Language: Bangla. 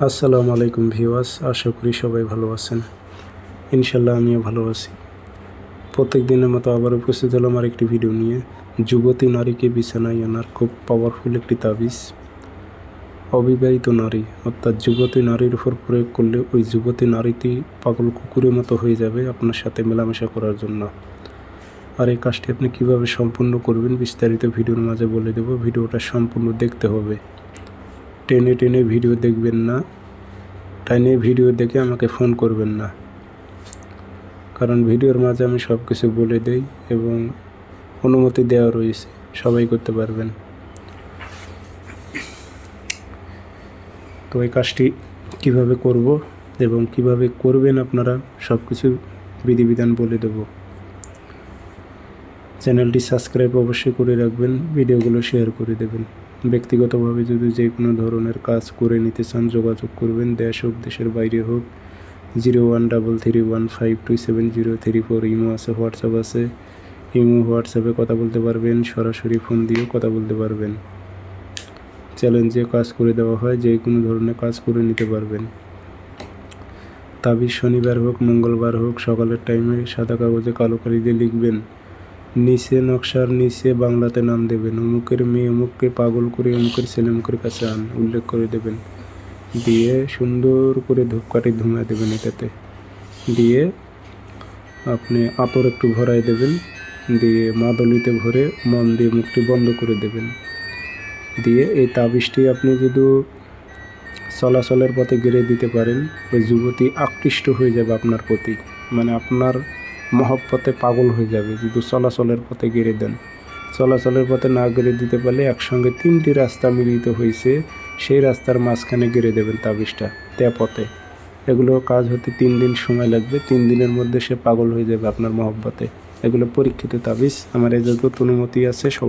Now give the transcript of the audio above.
আসসালামু আলাইকুম ভিউয়ার্স, আশা করি সবাই ভালো আছেন। ইনশাল্লাহ আমিও ভালো আছি। প্রত্যেক দিনের মতো আবার উপস্থিত হলাম আর একটি ভিডিও নিয়ে। যুবতী নারীকে বিছানায় আনার খুব পাওয়ারফুল একটি তাবিজ। অবিবাহিত নারী অর্থাৎ যুবতী নারীর উপর প্রয়োগ করলে ওই যুবতী নারীটি পাগল কুকুরের মতো হয়ে যাবে আপনার সাথে মেলামেশা করার জন্য। আর এই কাজটি আপনি কীভাবে সম্পূর্ণ করবেন বিস্তারিত ভিডিওর মাঝে বলে দেব। ভিডিওটা সম্পূর্ণ দেখতে হবে, টেনে টেনে ভিডিও দেখবেন না। টাইনে ভিডিও দেখে আমাকে ফোন করবেন না, কারণ ভিডিওর মাঝে আমি সব কিছু বলে দেই এবং অনুমতি দেওয়া রয়েছে, সবাই করতে পারবেন। তো এই কাজটি কিভাবে করব এবং কিভাবে করবেন আপনারা সব কিছু বিধিবিধান বলে দেব। চ্যানেলটি সাবস্ক্রাইব অবশ্যই করে রাখবেন, ভিডিওগুলো শেয়ার করে দেবেন। ব্যক্তিগতভাবে যদি যে কোনো ধরনের কাজ করে নিতে চান যোগাযোগ করবেন, দেশ হোক দেশের বাইরে হোক। 0133152703 ইমো আছে, হোয়াটসঅ্যাপ আছে। ইমো হোয়াটসঅ্যাপে কথা বলতে পারবেন, সরাসরি ফোন দিয়েও কথা বলতে পারবেন। চ্যালেঞ্জে কাজ করে দেওয়া হয়, যে কোনো ধরনের কাজ করে নিতে পারবেন। তাবিজ শনিবার হোক মঙ্গলবার হোক সকালের টাইমে সাদা কাগজে কালো কালি দিয়ে লিখবেন, নিচে নকশার নিচে বাংলাতে নাম দেবেন, অমুকের মেয়ে অমুককে পাগল করে অমুকের ছেলে অমুকের কাছে আন, উল্লেখ করে দেবেন। দিয়ে সুন্দর করে ধূপকাঠি ধুমে দেবেন। এটাতে দিয়ে আপনি আতর একটু ভরাই দেবেন, দিয়ে মাদলিতে ভরে মন দিয়ে মুখটি বন্ধ করে দেবেন। দিয়ে এই তাবিজটি আপনি যদি চলাচলের পথে গেড়ে দিতে পারেন, ওই যুবতী আকৃষ্ট হয়ে যাবে আপনার প্রতি, মানে আপনার মহব্বতে পাগল হয়ে যাবে। যদি চলাচলের পথে গেড়ে দেন, চলাচলের পথে না গেড়ে দিতে পারলে একসঙ্গে 3টি রাস্তা মিলিত হয়েছে, সেই রাস্তার মাঝখানে গেড়ে দেবেন তাবিজটা পথে। এগুলো কাজ হতে 3 দিন সময় লাগবে। 3 দিনের মধ্যে সে পাগল হয়ে যাবে আপনার মহব্বতে। এগুলো পরীক্ষিত তাবিজ, আমার এজাজত অনুমতি আছে। সবাই